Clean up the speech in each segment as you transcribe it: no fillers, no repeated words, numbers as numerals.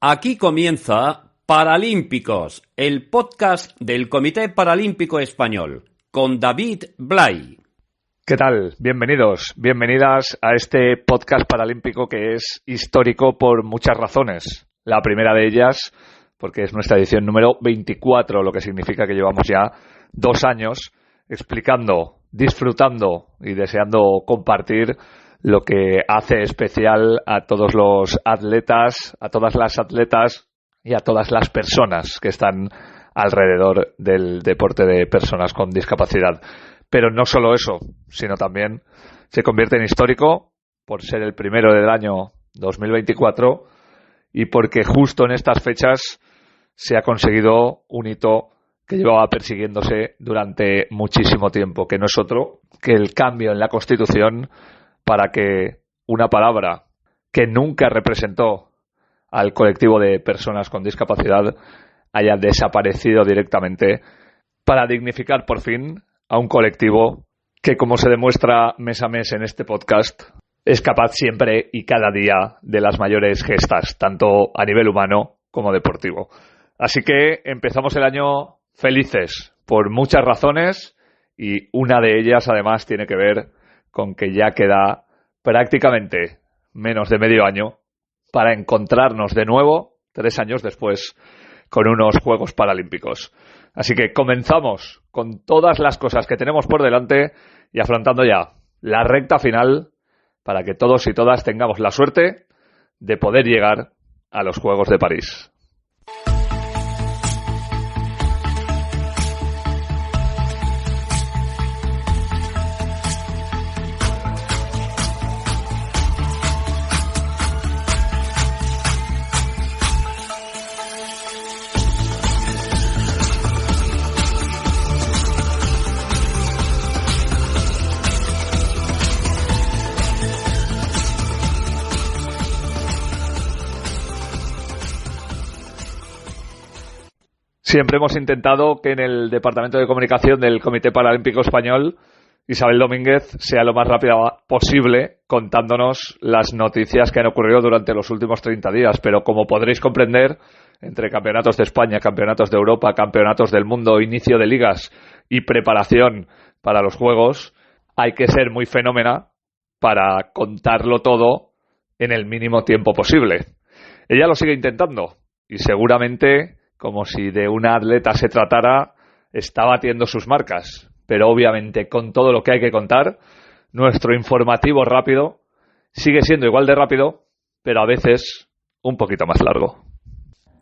Aquí comienza Paralímpicos, el podcast del Comité Paralímpico Español, con David Blay. ¿Qué tal? Bienvenidos, bienvenidas a este podcast paralímpico que es histórico por muchas razones. La primera de ellas, porque es nuestra edición número 24, lo que significa que llevamos ya 2 años explicando, disfrutando y deseando compartir lo que hace especial a todos los atletas, a todas las atletas y a todas las personas que están alrededor del deporte de personas con discapacidad. Pero no solo eso, sino también se convierte en histórico por ser el primero del año 2024 y porque justo en estas fechas se ha conseguido un hito que llevaba persiguiéndose durante muchísimo tiempo, que no es otro que el cambio en la Constitución para que una palabra que nunca representó al colectivo de personas con discapacidad haya desaparecido directamente para dignificar por fin a un colectivo que, como se demuestra mes a mes en este podcast, es capaz siempre y cada día de las mayores gestas, tanto a nivel humano como deportivo. Así que empezamos el año felices por muchas razones y una de ellas además tiene que ver con que ya queda prácticamente menos de medio año para encontrarnos de nuevo 3 años después con unos Juegos Paralímpicos. Así que comenzamos con todas las cosas que tenemos por delante y afrontando ya la recta final para que todos y todas tengamos la suerte de poder llegar a los Juegos de París. Siempre hemos intentado que en el Departamento de Comunicación del Comité Paralímpico Español Isabel Domínguez sea lo más rápida posible contándonos las noticias que han ocurrido durante los últimos 30 días. Pero como podréis comprender, entre campeonatos de España, campeonatos de Europa, campeonatos del mundo, inicio de ligas y preparación para los Juegos, hay que ser muy fenómena para contarlo todo en el mínimo tiempo posible. Ella lo sigue intentando y seguramente, como si de una atleta se tratara, está batiendo sus marcas. Pero obviamente, con todo lo que hay que contar, nuestro informativo rápido sigue siendo igual de rápido, pero a veces un poquito más largo.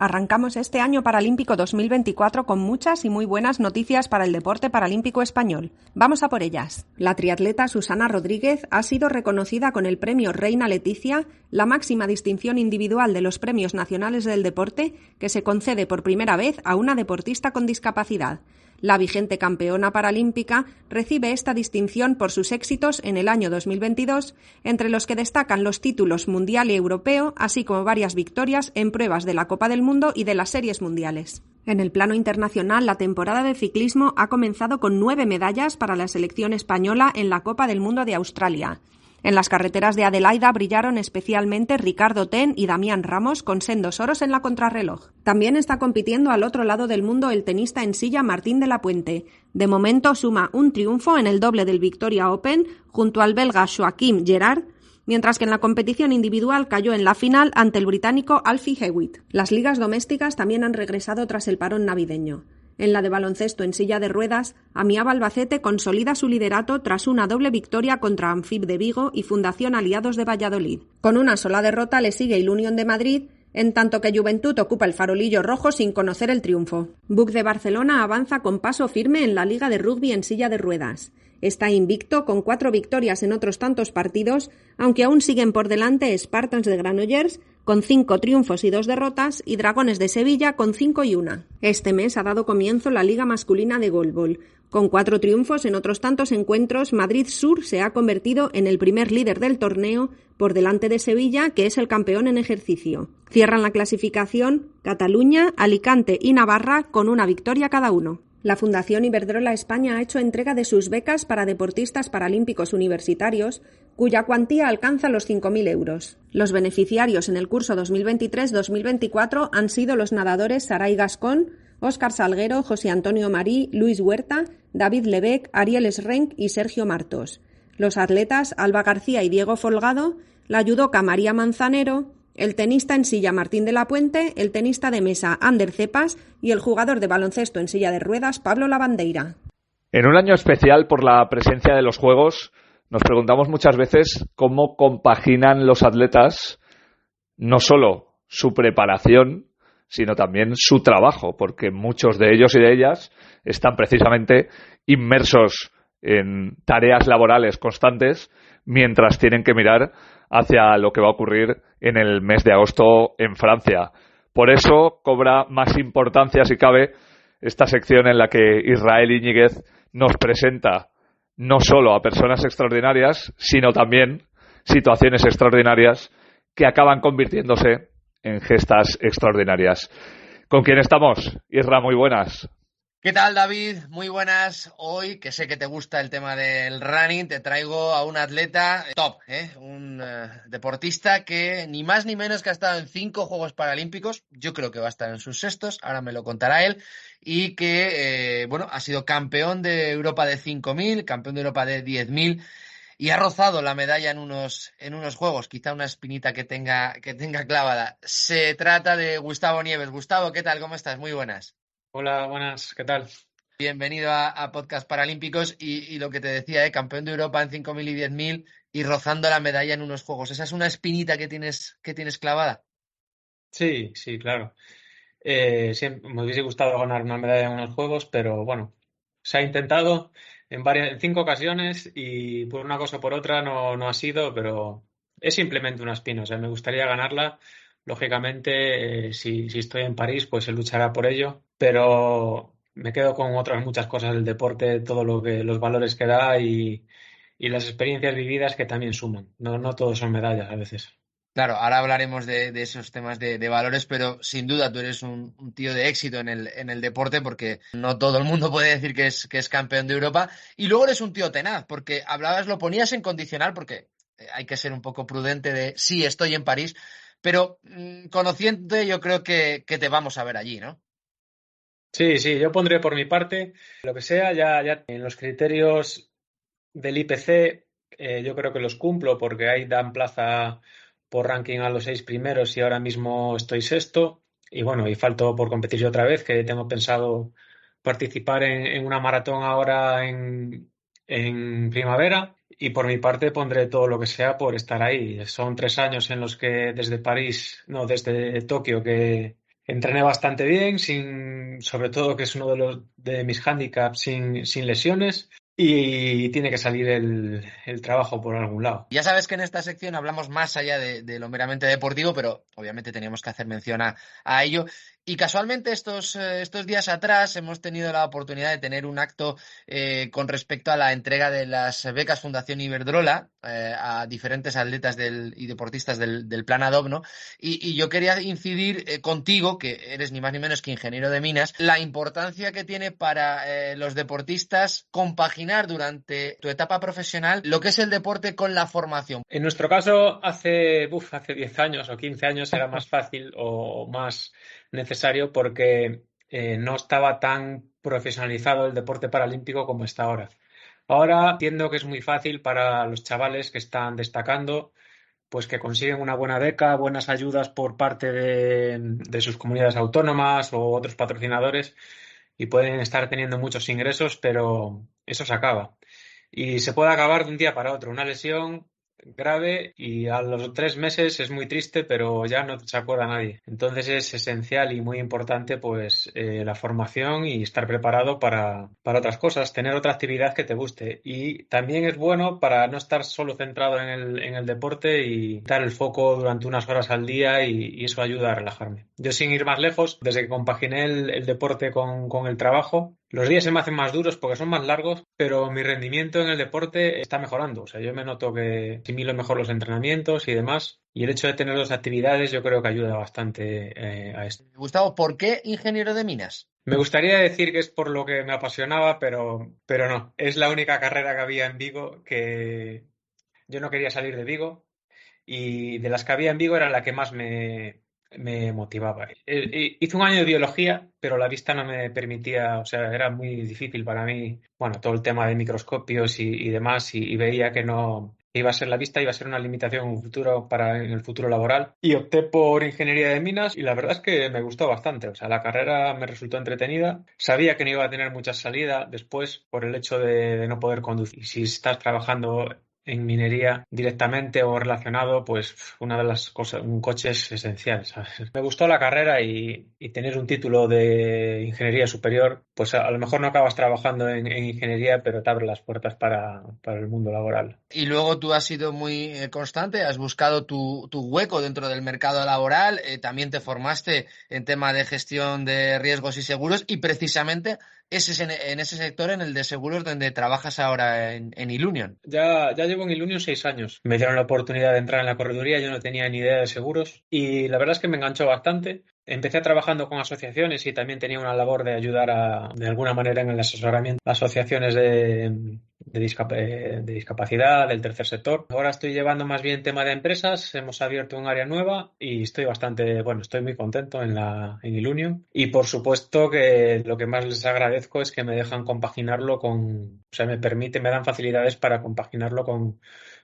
Arrancamos este año paralímpico 2024 con muchas y muy buenas noticias para el deporte paralímpico español. Vamos a por ellas. La triatleta Susana Rodríguez ha sido reconocida con el premio Reina Leticia, la máxima distinción individual de los Premios Nacionales del Deporte, que se concede por primera vez a una deportista con discapacidad. La vigente campeona paralímpica recibe esta distinción por sus éxitos en el año 2022, entre los que destacan los títulos mundial y europeo, así como varias victorias en pruebas de la Copa del Mundo y de las Series Mundiales. En el plano internacional, la temporada de ciclismo ha comenzado con 9 medallas para la selección española en la Copa del Mundo de Australia. En las carreteras de Adelaida brillaron especialmente Ricardo Ten y Damián Ramos con sendos oros en la contrarreloj. También está compitiendo al otro lado del mundo el tenista en silla Martín de la Puente. De momento suma un triunfo en el doble del Victoria Open junto al belga Joachim Gerard, mientras que en la competición individual cayó en la final ante el británico Alfie Hewitt. Las ligas domésticas también han regresado tras el parón navideño. En la de baloncesto en silla de ruedas, Amiab Albacete consolida su liderato tras una doble victoria contra Amfib de Vigo y Fundación Aliados de Valladolid. Con una sola derrota le sigue el Unión de Madrid, en tanto que Juventud ocupa el farolillo rojo sin conocer el triunfo. BUC de Barcelona avanza con paso firme en la Liga de Rugby en silla de ruedas. Está invicto con 4 victorias en otros tantos partidos, aunque aún siguen por delante Spartans de Granollers con 5 triunfos y 2 derrotas y Dragones de Sevilla con 5 y 1. Este mes ha dado comienzo la Liga Masculina de Goalball. Con 4 triunfos en otros tantos encuentros, Madrid Sur se ha convertido en el primer líder del torneo por delante de Sevilla, que es el campeón en ejercicio. Cierran la clasificación Cataluña, Alicante y Navarra con una victoria cada uno. La Fundación Iberdrola España ha hecho entrega de sus becas para deportistas paralímpicos universitarios, cuya cuantía alcanza los 5.000 euros. Los beneficiarios en el curso 2023-2024 han sido los nadadores Saray Gascón, Óscar Salguero, José Antonio Marí, Luis Huerta, David Lebec, Ariel Esrenc y Sergio Martos. Los atletas Alba García y Diego Folgado, la judoca María Manzanero, el tenista en silla Martín de la Puente, el tenista de mesa Ander Cepas y el jugador de baloncesto en silla de ruedas Pablo Lavandeira. En un año especial por la presencia de los Juegos, nos preguntamos muchas veces cómo compaginan los atletas no solo su preparación, sino también su trabajo, porque muchos de ellos y de ellas están precisamente inmersos en tareas laborales constantes mientras tienen que mirar hacia lo que va a ocurrir en el mes de agosto en Francia. Por eso cobra más importancia, si cabe, esta sección en la que Israel Íñiguez nos presenta no solo a personas extraordinarias, sino también situaciones extraordinarias que acaban convirtiéndose en gestas extraordinarias. ¿Con quién estamos? Isra, muy buenas. ¿Qué tal, David? Muy buenas. Hoy, que sé que te gusta el tema del running, te traigo a un atleta top, un deportista que ni más ni menos que ha estado en 5 Juegos Paralímpicos. Yo creo que va a estar en sus 6º, ahora me lo contará él. Y que, ha sido campeón de Europa de 5.000, campeón de Europa de 10.000 y ha rozado la medalla en unos Juegos, quizá una espinita que tenga clavada. Se trata de Gustavo Nieves. Gustavo, ¿qué tal? ¿Cómo estás? Muy buenas. Hola, buenas, ¿qué tal? Bienvenido a Podcast Paralímpicos y lo que te decía, campeón de Europa en 5.000 y 10.000 y rozando la medalla en unos Juegos. ¿Esa es una espinita que tienes clavada? Sí, claro. Siempre me hubiese gustado ganar una medalla en unos Juegos, pero bueno, se ha intentado en 5 ocasiones y por una cosa o por otra no ha sido, pero es simplemente una espina. O sea, me gustaría ganarla. Lógicamente, si estoy en París, pues se luchará por ello, pero me quedo con otras muchas cosas del deporte, los valores que da y las experiencias vividas que también suman. No todos son medallas a veces. Claro, ahora hablaremos de esos temas de valores, pero sin duda tú eres un tío de éxito en el deporte, porque no todo el mundo puede decir que es campeón de Europa. Y luego eres un tío tenaz, porque lo ponías en condicional, porque hay que ser un poco prudente de sí, estoy en París, pero conociéndote yo creo que te vamos a ver allí, ¿no? Sí, yo pondré por mi parte lo que sea, ya en los criterios del IPC yo creo que los cumplo porque ahí dan plaza por ranking a los 6 primeros y ahora mismo estoy 6º y bueno, y falto por competir yo otra vez, que tengo pensado participar en una maratón ahora en primavera y por mi parte pondré todo lo que sea por estar ahí. Son 3 años en los que desde Tokio que entrené bastante bien, sobre todo que es uno de mis hándicaps sin lesiones. Y tiene que salir el trabajo por algún lado. Ya sabes que en esta sección hablamos más allá de lo meramente deportivo, pero obviamente teníamos que hacer mención a ello. Y casualmente estos días atrás hemos tenido la oportunidad de tener un acto con respecto a la entrega de las becas Fundación Iberdrola a diferentes atletas y deportistas del Plan ADOB, ¿no? Y yo quería incidir contigo, que eres ni más ni menos que ingeniero de minas, la importancia que tiene para los deportistas compaginar durante tu etapa profesional lo que es el deporte con la formación. En nuestro caso, hace 10 años o 15 años era más fácil o más necesario porque no estaba tan profesionalizado el deporte paralímpico como está ahora. Ahora entiendo que es muy fácil para los chavales que están destacando, pues que consiguen una buena beca, buenas ayudas por parte de sus comunidades autónomas o otros patrocinadores y pueden estar teniendo muchos ingresos, pero eso se acaba. Y se puede acabar de un día para otro. Una lesión grave y a los 3 meses es muy triste, pero ya no se acuerda nadie. Entonces es esencial y muy importante pues la formación y estar preparado para otras cosas, tener otra actividad que te guste. Y también es bueno para no estar solo centrado en el deporte y dar el foco durante unas horas al día y eso ayuda a relajarme. Yo, sin ir más lejos, desde que compaginé el deporte con el trabajo, los días se me hacen más duros porque son más largos, pero mi rendimiento en el deporte está mejorando. O sea, yo me noto que asimilo mejor los entrenamientos y demás. Y el hecho de tener 2 actividades yo creo que ayuda bastante a esto. Gustavo, ¿por qué ingeniero de minas? Me gustaría decir que es por lo que me apasionaba, pero no. Es la única carrera que había en Vigo que Yo no quería salir de Vigo y de las que había en Vigo era la que más me motivaba. Hice un año de biología, pero la vista no me permitía, o sea, era muy difícil para mí, bueno, todo el tema de microscopios y demás, y veía que no iba a ser la vista, iba a ser una limitación en un futuro en el futuro laboral. Y opté por ingeniería de minas y la verdad es que me gustó bastante, o sea, la carrera me resultó entretenida. Sabía que no iba a tener mucha salida después por el hecho de no poder conducir. Si estás trabajando en minería directamente o relacionado, pues una de las cosas, un coche es esencial, ¿sabes? Me gustó la carrera y tener un título de ingeniería superior, pues a lo mejor no acabas trabajando en ingeniería, pero te abre las puertas para el mundo laboral. Y luego tú has sido muy constante, has buscado tu hueco dentro del mercado laboral, también te formaste en tema de gestión de riesgos y seguros y precisamente ese es en ese sector, en el de seguros, donde trabajas ahora en Ilunion. Ya llevo en Ilunion 6 años. Me dieron la oportunidad de entrar en la correduría, yo no tenía ni idea de seguros y la verdad es que me enganchó bastante. Empecé trabajando con asociaciones y también tenía una labor de ayudar de alguna manera en el asesoramiento a asociaciones de discapacidad, del tercer sector. Ahora estoy llevando más bien tema de empresas, hemos abierto un área nueva y estoy estoy muy contento en Ilunion. Y por supuesto que lo que más les agradezco es que me dejan compaginarlo o sea, me dan facilidades para compaginarlo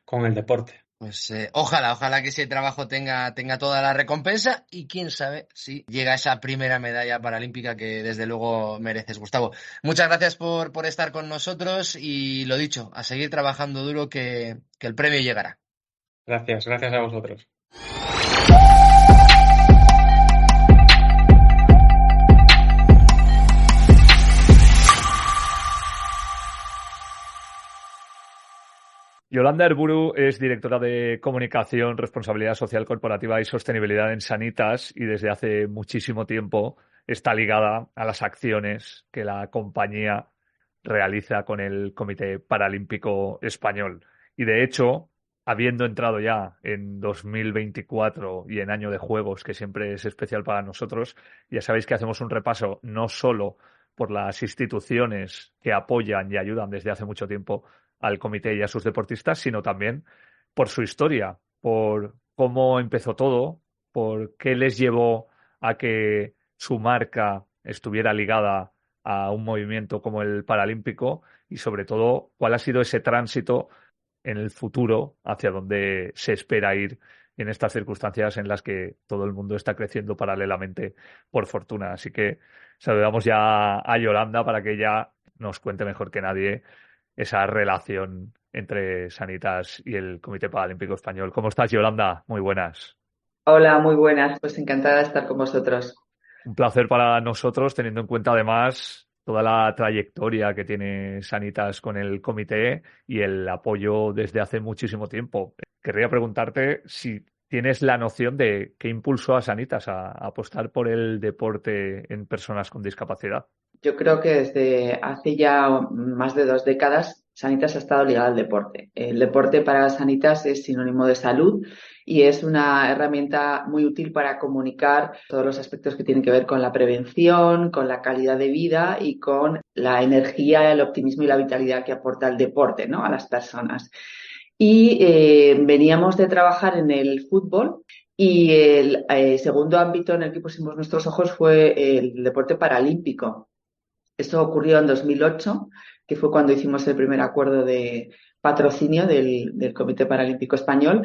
con el deporte. Pues ojalá que ese trabajo tenga toda la recompensa y quién sabe si llega esa primera medalla paralímpica que desde luego mereces, Gustavo. Muchas gracias por estar con nosotros y lo dicho, a seguir trabajando duro que el premio llegará. Gracias a vosotros. Yolanda Herburu es directora de Comunicación, Responsabilidad Social Corporativa y Sostenibilidad en Sanitas y desde hace muchísimo tiempo está ligada a las acciones que la compañía realiza con el Comité Paralímpico Español. Y de hecho, habiendo entrado ya en 2024 y en año de juegos, que siempre es especial para nosotros, ya sabéis que hacemos un repaso no solo por las instituciones que apoyan y ayudan desde hace mucho tiempo al comité y a sus deportistas, sino también por su historia, por cómo empezó todo, por qué les llevó a que su marca estuviera ligada a un movimiento como el paralímpico y sobre todo cuál ha sido ese tránsito en el futuro hacia donde se espera ir en estas circunstancias en las que todo el mundo está creciendo paralelamente, por fortuna. Así que saludamos ya a Yolanda para que ella nos cuente mejor que nadie esa relación entre Sanitas y el Comité Paralímpico Español. ¿Cómo estás, Yolanda? Muy buenas. Hola, muy buenas. Pues encantada de estar con vosotros. Un placer para nosotros, teniendo en cuenta además toda la trayectoria que tiene Sanitas con el comité y el apoyo desde hace muchísimo tiempo. Querría preguntarte si tienes la noción de qué impulsó a Sanitas a apostar por el deporte en personas con discapacidad. Yo creo que desde hace ya más de 2 décadas Sanitas ha estado ligada al deporte. El deporte para Sanitas es sinónimo de salud y es una herramienta muy útil para comunicar todos los aspectos que tienen que ver con la prevención, con la calidad de vida y con la energía, el optimismo y la vitalidad que aporta el deporte, ¿no?, a las personas. Y veníamos de trabajar en el fútbol y el segundo ámbito en el que pusimos nuestros ojos fue el deporte paralímpico. Esto ocurrió en 2008, que fue cuando hicimos el primer acuerdo de patrocinio del Comité Paralímpico Español.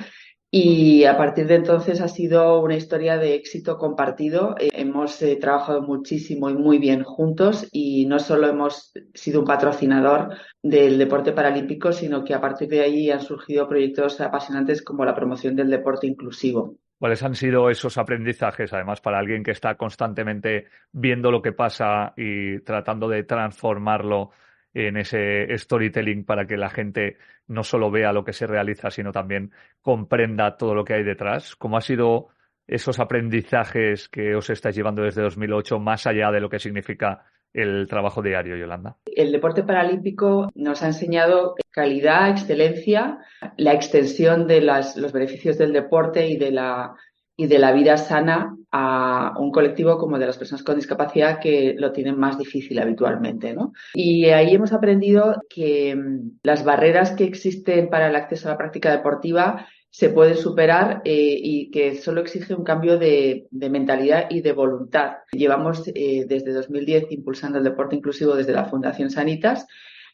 Y a partir de entonces ha sido una historia de éxito compartido. Hemos trabajado muchísimo y muy bien juntos y no solo hemos sido un patrocinador del deporte paralímpico, sino que a partir de ahí han surgido proyectos apasionantes como la promoción del deporte inclusivo. ¿Cuáles han sido esos aprendizajes, además, para alguien que está constantemente viendo lo que pasa y tratando de transformarlo en ese storytelling para que la gente no solo vea lo que se realiza, sino también comprenda todo lo que hay detrás? ¿Cómo han sido esos aprendizajes que os estáis llevando desde 2008, más allá de lo que significa el trabajo diario, Yolanda? El deporte paralímpico nos ha enseñado calidad, excelencia, la extensión de los beneficios del deporte y de la vida sana a un colectivo como de las personas con discapacidad que lo tienen más difícil habitualmente, ¿no? Y ahí hemos aprendido que las barreras que existen para el acceso a la práctica deportiva se pueden superar y que solo exige un cambio de mentalidad y de voluntad. Llevamos desde 2010 impulsando el deporte inclusivo desde la Fundación Sanitas.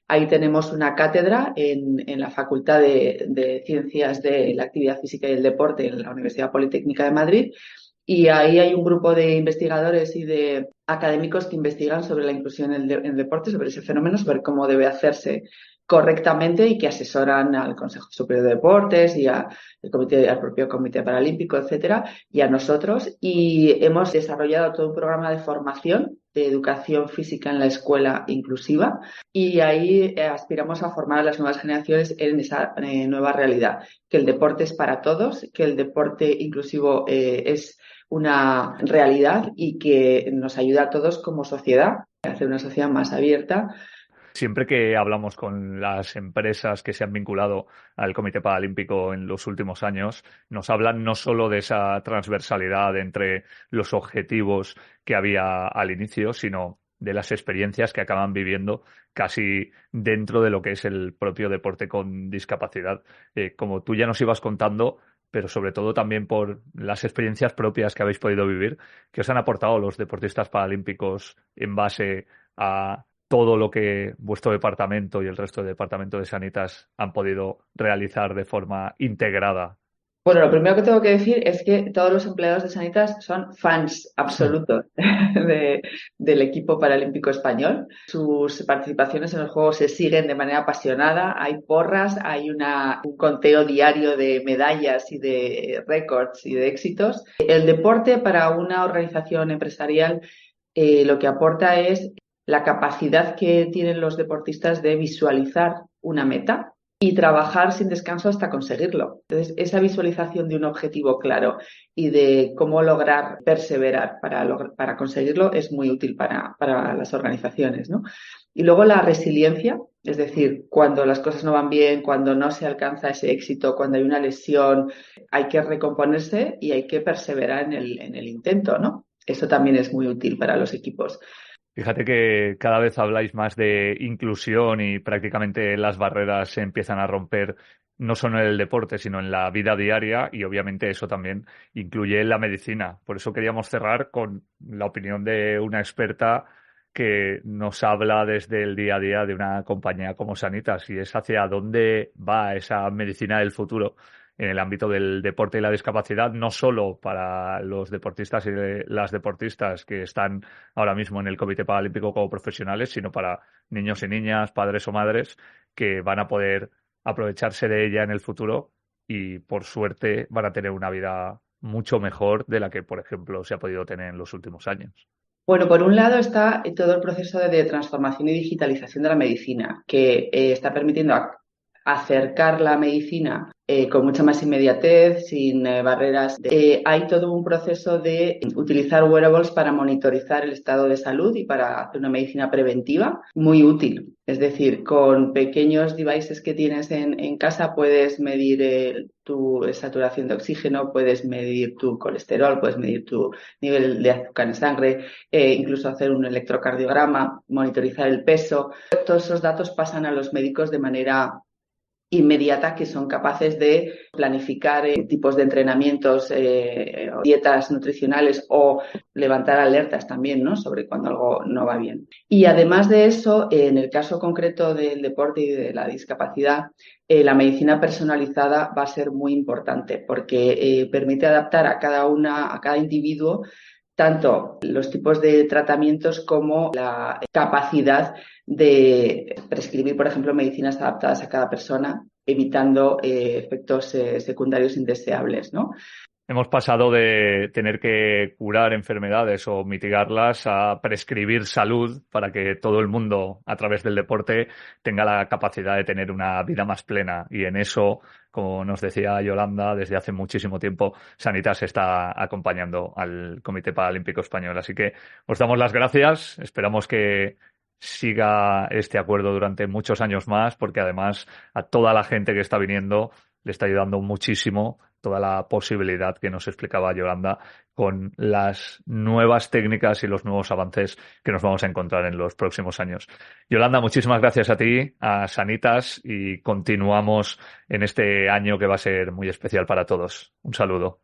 Ahí tenemos una cátedra en la Facultad de Ciencias de la Actividad Física y el Deporte en la Universidad Politécnica de Madrid. Y ahí hay un grupo de investigadores y de académicos que investigan sobre la inclusión en el deporte, sobre ese fenómeno, sobre cómo debe hacerse correctamente y que asesoran al Consejo Superior de Deportes y al propio Comité Paralímpico, etcétera, y a nosotros. Y hemos desarrollado todo un programa de formación de educación física en la escuela inclusiva y ahí aspiramos a formar a las nuevas generaciones en esa nueva realidad, que el deporte es para todos, que el deporte inclusivo es una realidad y que nos ayuda a todos como sociedad a hacer una sociedad más abierta. Siempre que hablamos con las empresas que se han vinculado al Comité Paralímpico en los últimos años, nos hablan no solo de esa transversalidad entre los objetivos que había al inicio, sino de las experiencias que acaban viviendo casi dentro de lo que es el propio deporte con discapacidad. Como tú ya nos ibas contando, pero sobre todo también por las experiencias propias que habéis podido vivir, que os han aportado los deportistas paralímpicos en base a todo lo que vuestro departamento y el resto del departamento de Sanitas han podido realizar de forma integrada. Bueno, lo primero que tengo que decir es que todos los empleados de Sanitas son fans absolutos del equipo paralímpico español. Sus participaciones en los Juegos se siguen de manera apasionada. Hay porras, hay un conteo diario de medallas y de récords y de éxitos. El deporte para una organización empresarial lo que aporta es la capacidad que tienen los deportistas de visualizar una meta y trabajar sin descanso hasta conseguirlo. Entonces, esa visualización de un objetivo claro y de cómo lograr perseverar para conseguirlo es muy útil para las organizaciones, ¿no? Y luego la resiliencia, es decir, cuando las cosas no van bien, cuando no se alcanza ese éxito, cuando hay una lesión, hay que recomponerse y hay que perseverar en el intento, ¿no? Eso también es muy útil para los equipos. Fíjate que cada vez habláis más de inclusión y prácticamente las barreras se empiezan a romper no solo en el deporte, sino en la vida diaria y obviamente eso también incluye la medicina. Por eso queríamos cerrar con la opinión de una experta que nos habla desde el día a día de una compañía como Sanitas y es hacia dónde va esa medicina del futuro en el ámbito del deporte y la discapacidad, no solo para los deportistas y las deportistas que están ahora mismo en el Comité Paralímpico como profesionales, sino para niños y niñas, padres o madres que van a poder aprovecharse de ella en el futuro y, por suerte, van a tener una vida mucho mejor de la que, por ejemplo, se ha podido tener en los últimos años. Bueno, por un lado está todo el proceso de transformación y digitalización de la medicina, que está permitiendo acercar la medicina con mucha más inmediatez, sin barreras. Hay todo un proceso de utilizar wearables para monitorizar el estado de salud y para hacer una medicina preventiva muy útil. Es decir, con pequeños devices que tienes en casa puedes medir tu saturación de oxígeno, puedes medir tu colesterol, puedes medir tu nivel de azúcar en sangre, incluso hacer un electrocardiograma, monitorizar el peso. Todos esos datos pasan a los médicos de manera inmediata, que son capaces de planificar tipos de entrenamientos, dietas nutricionales o levantar alertas también, ¿no?, sobre cuando algo no va bien. Y además de eso, en el caso concreto del deporte y de la discapacidad, la medicina personalizada va a ser muy importante porque permite adaptar a cada individuo tanto los tipos de tratamientos como la capacidad de prescribir, por ejemplo, medicinas adaptadas a cada persona, evitando efectos secundarios indeseables, ¿no? Hemos pasado de tener que curar enfermedades o mitigarlas a prescribir salud para que todo el mundo, a través del deporte, tenga la capacidad de tener una vida más plena. Y en eso, como nos decía Yolanda, desde hace muchísimo tiempo, Sanitas está acompañando al Comité Paralímpico Español. Así que os damos las gracias. Esperamos que siga este acuerdo durante muchos años más, porque además a toda la gente que está viniendo le está ayudando muchísimo toda la posibilidad que nos explicaba Yolanda con las nuevas técnicas y los nuevos avances que nos vamos a encontrar en los próximos años. Yolanda, muchísimas gracias a ti, a Sanitas, y continuamos en este año que va a ser muy especial para todos. Un saludo.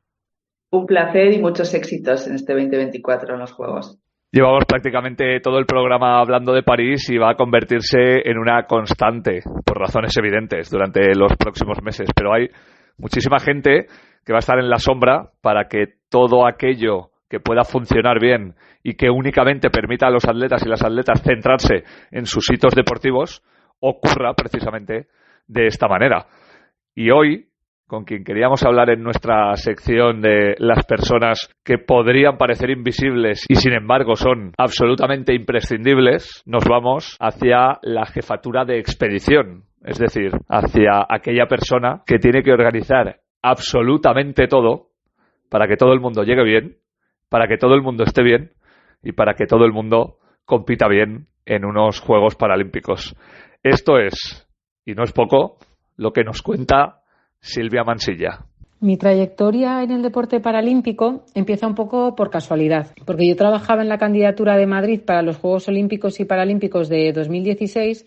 Un placer y muchos éxitos en este 2024 en los Juegos. Llevamos prácticamente todo el programa hablando de París y va a convertirse en una constante, por razones evidentes, durante los próximos meses. Pero hay muchísima gente que va a estar en la sombra para que todo aquello que pueda funcionar bien y que únicamente permita a los atletas y las atletas centrarse en sus hitos deportivos ocurra precisamente de esta manera. Y hoy, con quien queríamos hablar en nuestra sección de las personas que podrían parecer invisibles y sin embargo son absolutamente imprescindibles, nos vamos hacia la jefatura de expedición, es decir, hacia aquella persona que tiene que organizar absolutamente todo para que todo el mundo llegue bien, para que todo el mundo esté bien y para que todo el mundo compita bien en unos Juegos Paralímpicos. Esto es, y no es poco, lo que nos cuenta Silvia Mansilla. Mi trayectoria en el deporte paralímpico empieza un poco por casualidad, porque yo trabajaba en la candidatura de Madrid para los Juegos Olímpicos y Paralímpicos de 2016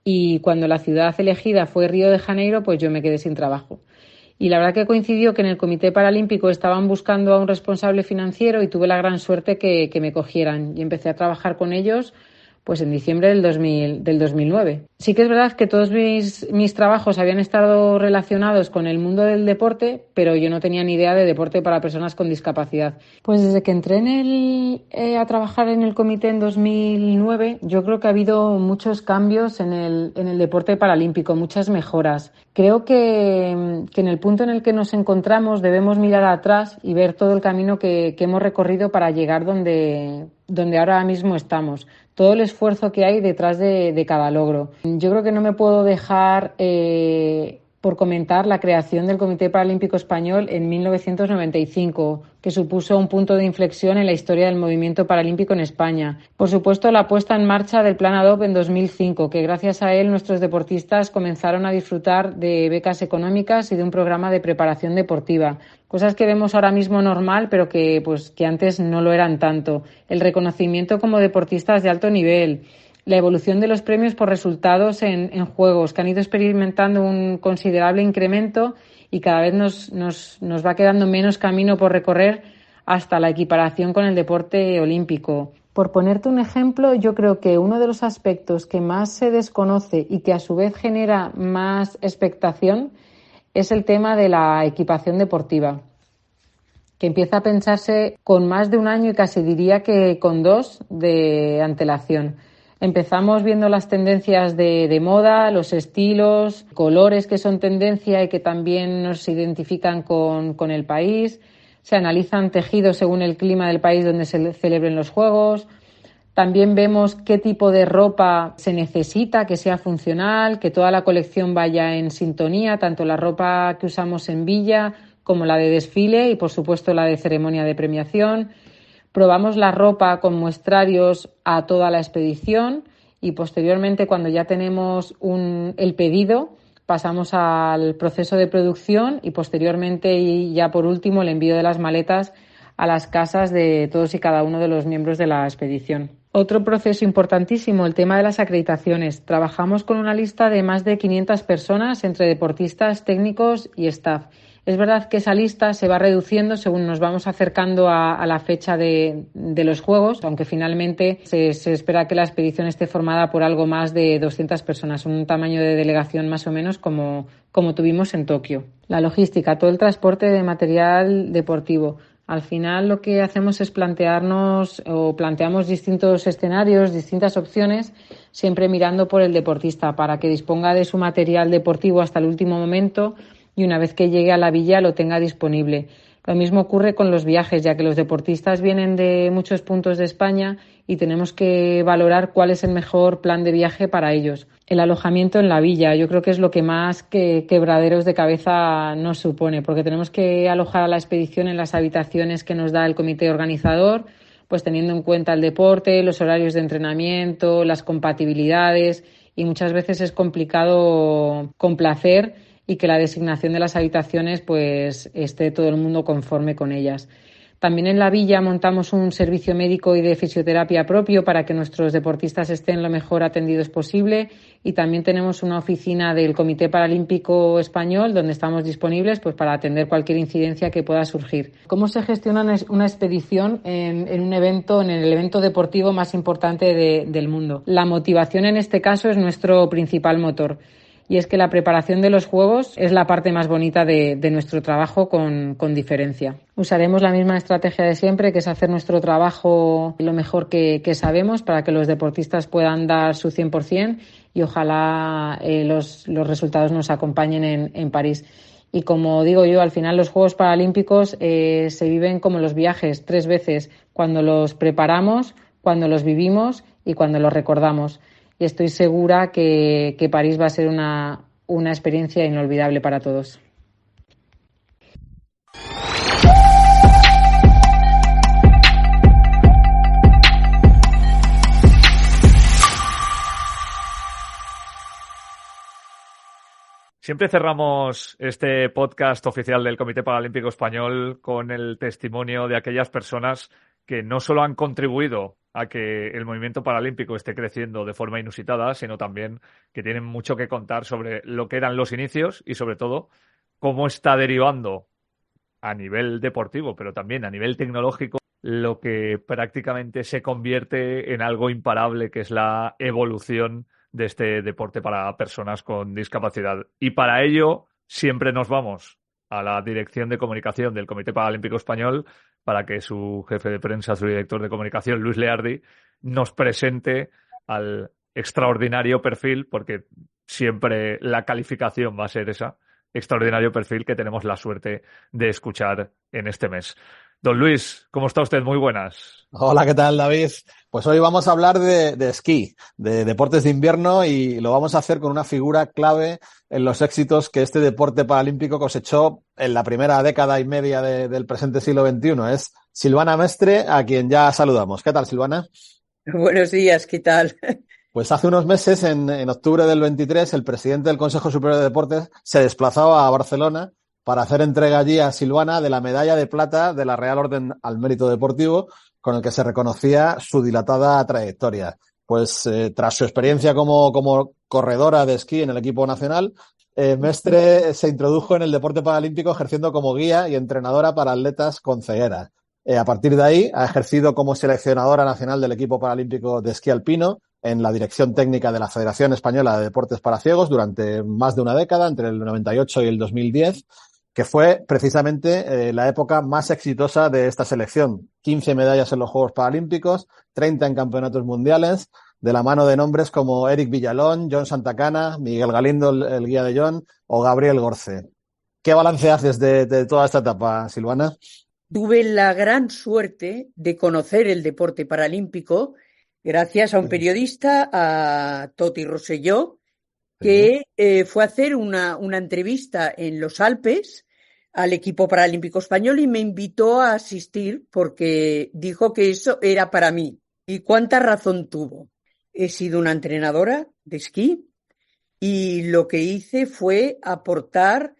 y cuando la ciudad elegida fue Río de Janeiro, pues yo me quedé sin trabajo. Y la verdad que coincidió que en el Comité Paralímpico estaban buscando a un responsable financiero y tuve la gran suerte que me cogieran y empecé a trabajar con ellos pues en diciembre del 2009. Sí que es verdad que todos mis trabajos habían estado relacionados con el mundo del deporte, pero yo no tenía ni idea de deporte para personas con discapacidad. Pues desde que entré a trabajar en el comité en 2009, yo creo que ha habido muchos cambios en el deporte paralímpico, muchas mejoras. Creo que en el punto en el que nos encontramos debemos mirar atrás y ver todo el camino que hemos recorrido para llegar donde ahora mismo estamos. Todo el esfuerzo que hay detrás de cada logro. Yo creo que no me puedo dejar por comentar la creación del Comité Paralímpico Español en 1995, que supuso un punto de inflexión en la historia del movimiento paralímpico en España. Por supuesto, la puesta en marcha del Plan ADOP en 2005, que gracias a él nuestros deportistas comenzaron a disfrutar de becas económicas y de un programa de preparación deportiva. Cosas que vemos ahora mismo normal, pero que antes no lo eran tanto. El reconocimiento como deportistas de alto nivel, la evolución de los premios por resultados en juegos, que han ido experimentando un considerable incremento y cada vez nos va quedando menos camino por recorrer hasta la equiparación con el deporte olímpico. Por ponerte un ejemplo, yo creo que uno de los aspectos que más se desconoce y que a su vez genera más expectación es el tema de la equipación deportiva, que empieza a pensarse con más de un año y casi diría que con 2 de antelación. Empezamos viendo las tendencias de moda, los estilos, colores que son tendencia y que también nos identifican con el país. Se analizan tejidos según el clima del país donde se celebren los Juegos. También vemos qué tipo de ropa se necesita, que sea funcional, que toda la colección vaya en sintonía, tanto la ropa que usamos en villa como la de desfile y, por supuesto, la de ceremonia de premiación. Probamos la ropa con muestrarios a toda la expedición y, posteriormente, cuando ya tenemos el pedido, pasamos al proceso de producción y, posteriormente, y ya por último, el envío de las maletas a las casas de todos y cada uno de los miembros de la expedición. Otro proceso importantísimo, el tema de las acreditaciones. Trabajamos con una lista de más de 500 personas entre deportistas, técnicos y staff. Es verdad que esa lista se va reduciendo según nos vamos acercando a la fecha de los Juegos, aunque finalmente se espera que la expedición esté formada por algo más de 200 personas, un tamaño de delegación más o menos como tuvimos en Tokio. La logística, todo el transporte de material deportivo. Al final lo que hacemos es planteamos distintos escenarios, distintas opciones, siempre mirando por el deportista para que disponga de su material deportivo hasta el último momento y una vez que llegue a la villa lo tenga disponible. Lo mismo ocurre con los viajes, ya que los deportistas vienen de muchos puntos de España y tenemos que valorar cuál es el mejor plan de viaje para ellos. El alojamiento en la villa, yo creo que es lo que más quebraderos de cabeza nos supone, porque tenemos que alojar a la expedición en las habitaciones que nos da el comité organizador, pues teniendo en cuenta el deporte, los horarios de entrenamiento, las compatibilidades, y muchas veces es complicado complacer y que la designación de las habitaciones pues esté todo el mundo conforme con ellas. También en la villa montamos un servicio médico y de fisioterapia propio para que nuestros deportistas estén lo mejor atendidos posible, y también tenemos una oficina del Comité Paralímpico Español donde estamos disponibles pues para atender cualquier incidencia que pueda surgir. ¿Cómo se gestiona una expedición en un evento, en el evento deportivo más importante del mundo? La motivación en este caso es nuestro principal motor. Y es que la preparación de los Juegos es la parte más bonita de nuestro trabajo con diferencia. Usaremos la misma estrategia de siempre, que es hacer nuestro trabajo lo mejor que sabemos para que los deportistas puedan dar su 100% y ojalá los resultados nos acompañen en París. Y como digo yo, al final los Juegos Paralímpicos se viven como los viajes 3 veces: cuando los preparamos, cuando los vivimos y cuando los recordamos. Y estoy segura que París va a ser una experiencia inolvidable para todos. Siempre cerramos este podcast oficial del Comité Paralímpico Español con el testimonio de aquellas personas que no solo han contribuido a que el movimiento paralímpico esté creciendo de forma inusitada, sino también que tienen mucho que contar sobre lo que eran los inicios y, sobre todo, cómo está derivando a nivel deportivo, pero también a nivel tecnológico, lo que prácticamente se convierte en algo imparable, que es la evolución de este deporte para personas con discapacidad. Y para ello siempre nos vamos a la Dirección de Comunicación del Comité Paralímpico Español para que su jefe de prensa, su director de comunicación, Luis Leardi, nos presente al extraordinario perfil, porque siempre la calificación va a ser esa, extraordinario perfil que tenemos la suerte de escuchar en este mes. Don Luis, ¿cómo está usted? Muy buenas. Hola, ¿qué tal, David? Pues hoy vamos a hablar de esquí, de deportes de invierno, y lo vamos a hacer con una figura clave en los éxitos que este deporte paralímpico cosechó en la primera década y media del presente siglo XXI. Es Silvana Mestre, a quien ya saludamos. ¿Qué tal, Silvana? Buenos días, ¿qué tal? Pues hace unos meses, en octubre del 23, el presidente del Consejo Superior de Deportes se desplazaba a Barcelona para hacer entrega allí a Silvana de la medalla de plata de la Real Orden al Mérito Deportivo, con el que se reconocía su dilatada trayectoria. Pues tras su experiencia como corredora de esquí en el equipo nacional, Mestre se introdujo en el deporte paralímpico ejerciendo como guía y entrenadora para atletas con ceguera. A partir de ahí ha ejercido como seleccionadora nacional del equipo paralímpico de esquí alpino en la dirección técnica de la Federación Española de Deportes para Ciegos durante más de una década, entre el 98 y el 2010, que fue precisamente la época más exitosa de esta selección. 15 medallas en los Juegos Paralímpicos, 30 en campeonatos mundiales, de la mano de nombres como Eric Villalón, John Santacana, Miguel Galindo, el guía de John, o Gabriel Gorce. ¿Qué balance haces de toda esta etapa, Silvana? Tuve la gran suerte de conocer el deporte paralímpico gracias a un periodista, a Toti Rosselló, que fue a hacer una entrevista en los Alpes al equipo paralímpico español y me invitó a asistir porque dijo que eso era para mí. ¿Y cuánta razón tuvo? He sido una entrenadora de esquí y lo que hice fue aportar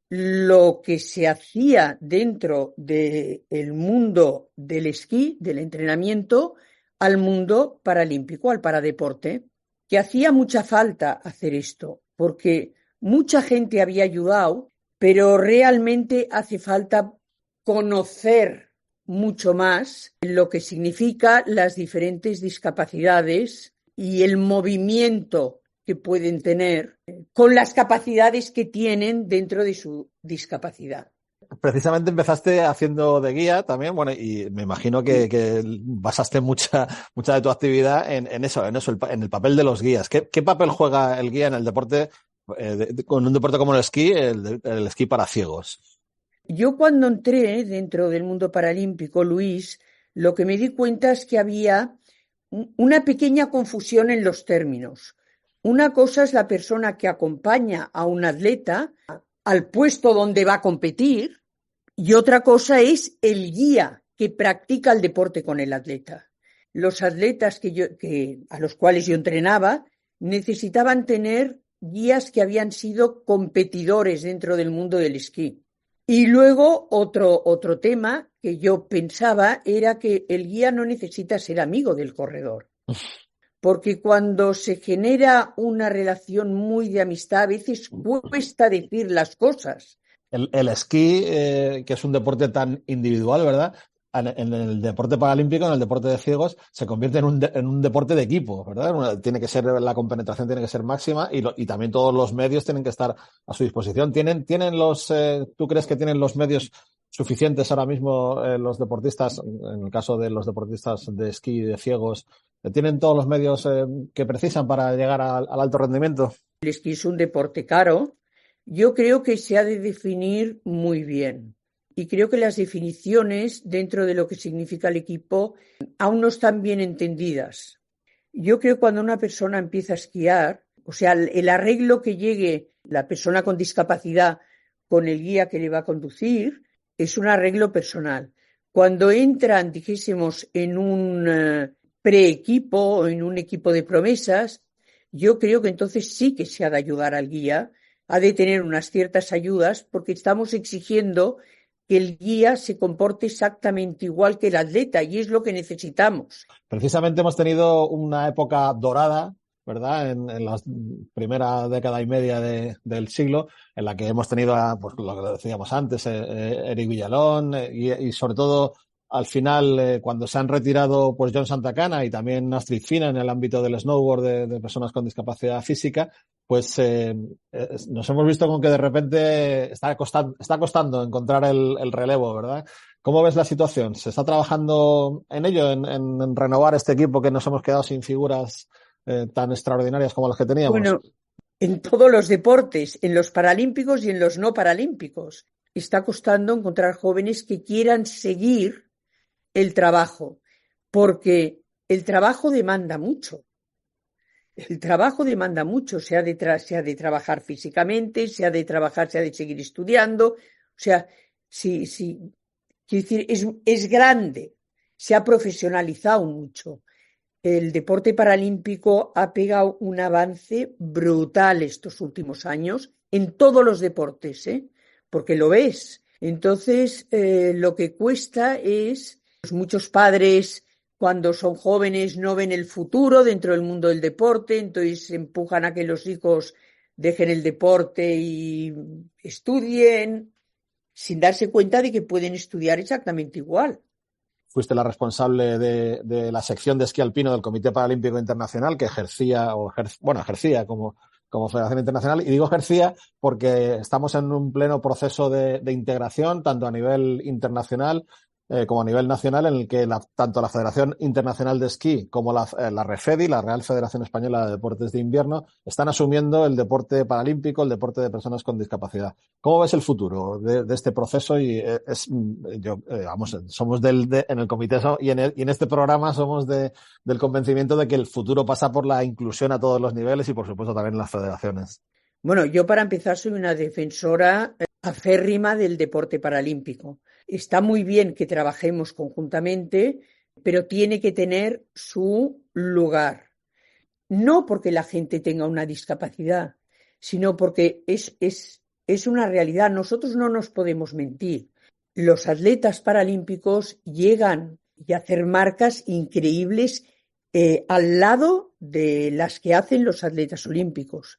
lo que se hacía dentro del mundo del esquí, del entrenamiento, al mundo paralímpico, al paradeporte, que hacía mucha falta hacer esto, porque mucha gente había ayudado, pero realmente hace falta conocer mucho más lo que significa las diferentes discapacidades y el movimiento que pueden tener con las capacidades que tienen dentro de su discapacidad. Precisamente empezaste haciendo de guía también, bueno, y me imagino que basaste mucha de tu actividad en eso, en el papel de los guías. ¿Qué papel juega el guía en el deporte, con un deporte como el esquí, el esquí para ciegos? Yo cuando entré dentro del mundo paralímpico, Luis, lo que me di cuenta es que había una pequeña confusión en los términos. Una cosa es la persona que acompaña a un atleta al puesto donde va a competir, y otra cosa es el guía que practica el deporte con el atleta. Los atletas a los cuales yo entrenaba necesitaban tener guías que habían sido competidores dentro del mundo del esquí. Y luego otro tema que yo pensaba era que el guía no necesita ser amigo del corredor. Porque cuando se genera una relación muy de amistad, a veces cuesta decir las cosas. El esquí, que es un deporte tan individual, ¿verdad? En el deporte paralímpico, en el deporte de ciegos, se convierte en un deporte de equipo, ¿verdad? Tiene que ser, la compenetración tiene que ser máxima y también todos los medios tienen que estar a su disposición. ¿Tú crees que tienen los medios suficientes ahora mismo los deportistas, en el caso de los deportistas de esquí de ciegos, tienen todos los medios que precisan para llegar al alto rendimiento? El esquí es un deporte caro. Yo creo que se ha de definir muy bien. Y creo que las definiciones dentro de lo que significa el equipo aún no están bien entendidas. Yo creo que cuando una persona empieza a esquiar, o sea, el arreglo que llegue la persona con discapacidad con el guía que le va a conducir es un arreglo personal. Cuando entran, dijésemos, en un pre-equipo o en un equipo de promesas, yo creo que entonces sí que se ha de ayudar al guía, ha de tener unas ciertas ayudas porque estamos exigiendo que el guía se comporte exactamente igual que el atleta y es lo que necesitamos. Precisamente hemos tenido una época dorada, ¿verdad? En la primera década y media del siglo, en la que hemos tenido, pues lo que decíamos antes, Eric Villalón y sobre todo al final, cuando se han retirado pues John Santacana y también Astrid Fina en el ámbito del snowboard de personas con discapacidad física, pues nos hemos visto con que de repente está costando encontrar el relevo, ¿verdad? ¿Cómo ves la situación? ¿Se está trabajando en ello, en renovar este equipo que nos hemos quedado sin figuras tan extraordinarias como las que teníamos? Bueno, en todos los deportes, en los paralímpicos y en los no paralímpicos, está costando encontrar jóvenes que quieran seguir el trabajo, porque el trabajo demanda mucho. El trabajo demanda mucho, se ha de trabajar físicamente, se ha de seguir estudiando, o sea, sí, quiero decir, es grande, se ha profesionalizado mucho. El deporte paralímpico ha pegado un avance brutal estos últimos años en todos los deportes, porque lo ves. Entonces, lo que cuesta es, pues muchos padres cuando son jóvenes no ven el futuro dentro del mundo del deporte, entonces empujan a que los hijos dejen el deporte y estudien sin darse cuenta de que pueden estudiar exactamente igual. Fuiste la responsable de la sección de esquí alpino del Comité Paralímpico Internacional, que ejercía como Federación Internacional. Y digo ejercía porque estamos en un pleno proceso de integración, tanto a nivel internacional como a nivel nacional, en el que tanto la Federación Internacional de Esquí como la REFEDI, la Real Federación Española de Deportes de Invierno, están asumiendo el deporte paralímpico, el deporte de personas con discapacidad. ¿Cómo ves el futuro de este proceso? Y somos en el comité y en este programa somos del convencimiento de que el futuro pasa por la inclusión a todos los niveles y, por supuesto, también en las federaciones. Bueno, yo para empezar soy una defensora aférrima del deporte paralímpico. Está muy bien que trabajemos conjuntamente, pero tiene que tener su lugar. No porque la gente tenga una discapacidad, sino porque es una realidad. Nosotros no nos podemos mentir. Los atletas paralímpicos llegan a hacer marcas increíbles al lado de las que hacen los atletas olímpicos.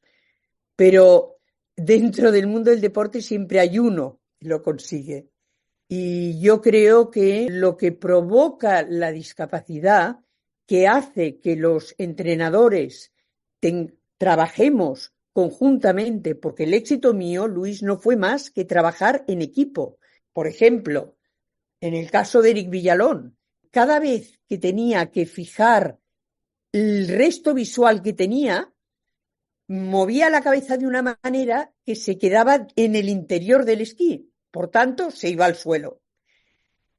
Pero dentro del mundo del deporte siempre hay uno que lo consigue. Y yo creo que lo que provoca la discapacidad, que hace que los entrenadores trabajemos conjuntamente, porque el éxito mío, Luis, no fue más que trabajar en equipo. Por ejemplo, en el caso de Eric Villalón, cada vez que tenía que fijar el resto visual que tenía, movía la cabeza de una manera que se quedaba en el interior del esquí. Por tanto, se iba al suelo.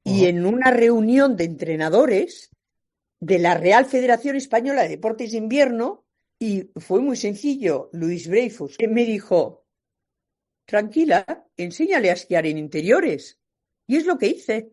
Y en una reunión de entrenadores de la Real Federación Española de Deportes de Invierno, y fue muy sencillo, Luis Breifus me dijo, tranquila, enséñale a esquiar en interiores. Y es lo que hice.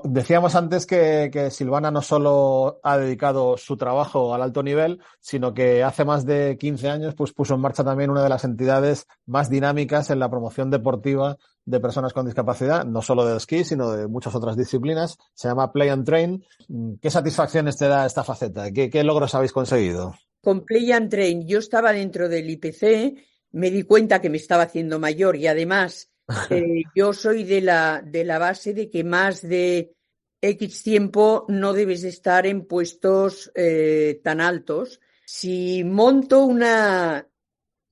Decíamos antes que Silvana no solo ha dedicado su trabajo al alto nivel, sino que hace más de 15 años pues, puso en marcha también una de las entidades más dinámicas en la promoción deportiva de personas con discapacidad, no solo de esquí, sino de muchas otras disciplinas. Se llama Play and Train. ¿Qué satisfacciones te da esta faceta? ¿Qué logros habéis conseguido? Con Play and Train, yo estaba dentro del IPC, me di cuenta que me estaba haciendo mayor y además yo soy de la base de que más de X tiempo no debes de estar en puestos tan altos. Si monto una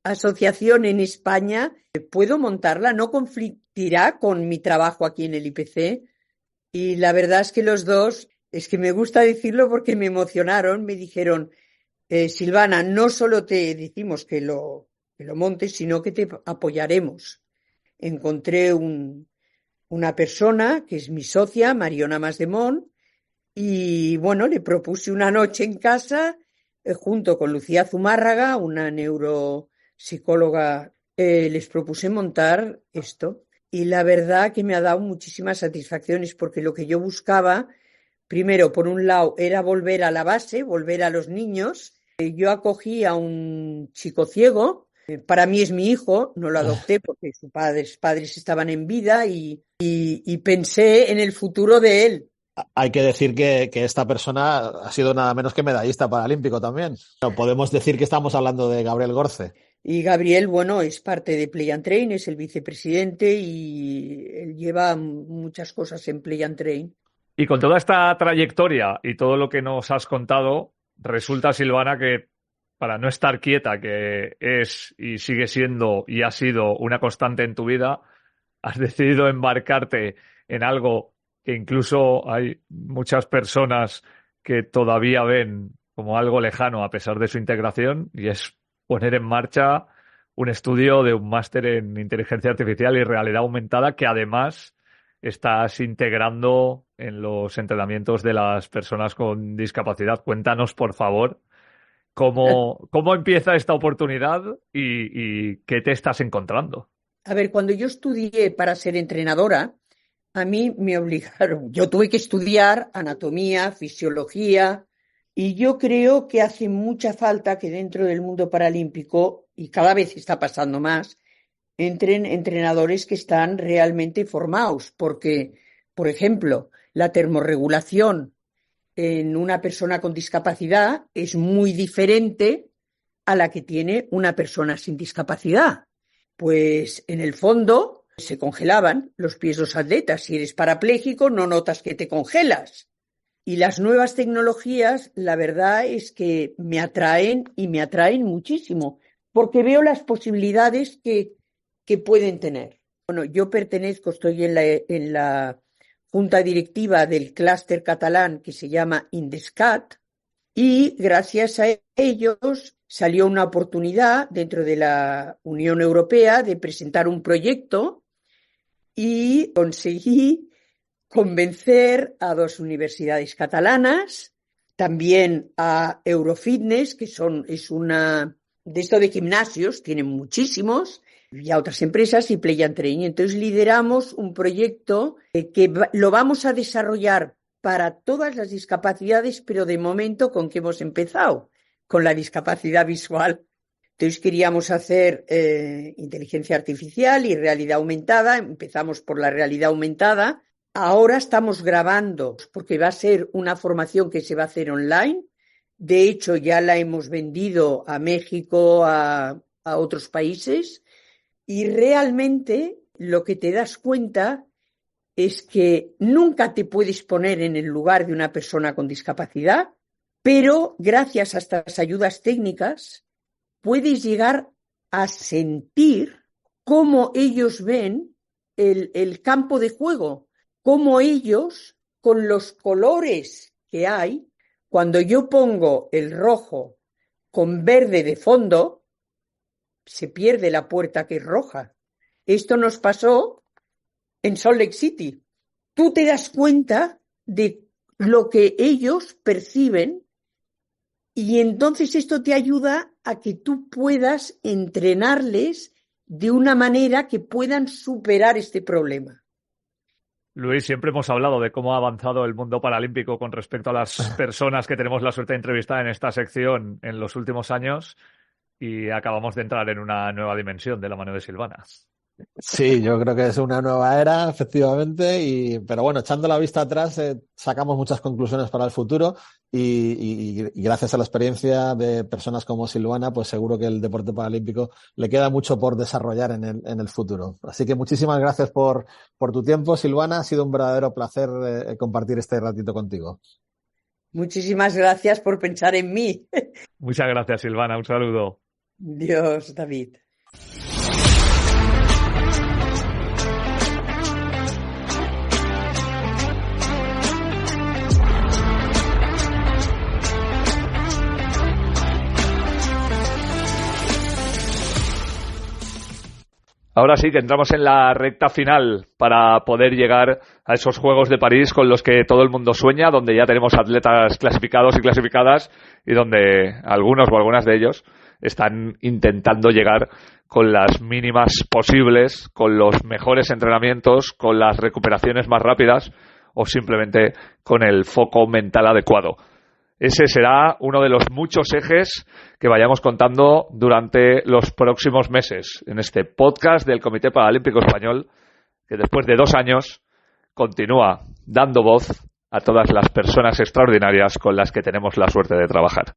asociación en España, puedo montarla, no conflictirá con mi trabajo aquí en el IPC. Y la verdad es que los dos, es que me gusta decirlo porque me emocionaron, me dijeron, Silvana, no solo te decimos que lo montes, sino que te apoyaremos. Encontré una persona que es mi socia, Mariona Masdemont, y bueno, le propuse una noche en casa, junto con Lucía Zumárraga, una neuropsicóloga, les propuse montar esto. Y la verdad que me ha dado muchísimas satisfacciones, porque lo que yo buscaba, primero, por un lado, era volver a la base, volver a los niños. Yo acogí a un chico ciego. Para mí es mi hijo, no lo adopté porque sus padres estaban en vida y pensé en el futuro de él. Hay que decir que esta persona ha sido nada menos que medallista paralímpico también. No, podemos decir que estamos hablando de Gabriel Gorce. Y Gabriel, bueno, es parte de Play and Train, es el vicepresidente y él lleva muchas cosas en Play and Train. Y con toda esta trayectoria y todo lo que nos has contado, resulta, Silvana, que para no estar quieta, que es y sigue siendo y ha sido una constante en tu vida, has decidido embarcarte en algo que incluso hay muchas personas que todavía ven como algo lejano a pesar de su integración, y es poner en marcha un estudio de un máster en inteligencia artificial y realidad aumentada que además estás integrando en los entrenamientos de las personas con discapacidad. Cuéntanos, por favor, ¿cómo empieza esta oportunidad y qué te estás encontrando? A ver, cuando yo estudié para ser entrenadora, a mí me obligaron. Yo tuve que estudiar anatomía, fisiología, y yo creo que hace mucha falta que dentro del mundo paralímpico, y cada vez está pasando más, entren entrenadores que están realmente formados, porque, por ejemplo, la termorregulación en una persona con discapacidad es muy diferente a la que tiene una persona sin discapacidad. Pues en el fondo se congelaban los pies de los atletas. Si eres parapléjico no notas que te congelas. Y las nuevas tecnologías, la verdad es que me atraen y me atraen muchísimo, porque veo las posibilidades que pueden tener. Bueno, yo pertenezco, estoy en la junta directiva del clúster catalán que se llama INDESCAT, y gracias a ellos salió una oportunidad dentro de la Unión Europea de presentar un proyecto y conseguí convencer a 2 universidades catalanas, también a Eurofitness, que es una de esto de gimnasios, tienen muchísimos, y a otras empresas, y Play and Train. Entonces lideramos un proyecto que lo vamos a desarrollar para todas las discapacidades, pero de momento ¿con qué hemos empezado? Con la discapacidad visual. Entonces queríamos hacer inteligencia artificial y realidad aumentada. Empezamos por la realidad aumentada. Ahora estamos grabando, porque va a ser una formación que se va a hacer online. De hecho, ya la hemos vendido a México, a otros países. Y realmente lo que te das cuenta es que nunca te puedes poner en el lugar de una persona con discapacidad, pero gracias a estas ayudas técnicas puedes llegar a sentir cómo ellos ven el campo de juego, cómo ellos, con los colores que hay, cuando yo pongo el rojo con verde de fondo, se pierde la puerta que es roja. Esto nos pasó en Salt Lake City. Tú te das cuenta de lo que ellos perciben y entonces esto te ayuda a que tú puedas entrenarles de una manera que puedan superar este problema. Luis, siempre hemos hablado de cómo ha avanzado el mundo paralímpico con respecto a las personas que tenemos la suerte de entrevistar en esta sección en los últimos años y acabamos de entrar en una nueva dimensión de la mano de Silvana. Sí, yo creo que es una nueva era, efectivamente, pero bueno, echando la vista atrás, sacamos muchas conclusiones para el futuro y gracias a la experiencia de personas como Silvana, pues seguro que el deporte paralímpico le queda mucho por desarrollar en el futuro. Así que muchísimas gracias por tu tiempo, Silvana. Ha sido un verdadero placer compartir este ratito contigo. Muchísimas gracias por pensar en mí. Muchas gracias, Silvana. Un saludo. Dios, David. Ahora sí que entramos en la recta final para poder llegar a esos Juegos de París con los que todo el mundo sueña, donde ya tenemos atletas clasificados y clasificadas y donde algunos o algunas de ellos están intentando llegar con las mínimas posibles, con los mejores entrenamientos, con las recuperaciones más rápidas o simplemente con el foco mental adecuado. Ese será uno de los muchos ejes que vayamos contando durante los próximos meses en este podcast del Comité Paralímpico Español, que después de 2 años continúa dando voz a todas las personas extraordinarias con las que tenemos la suerte de trabajar.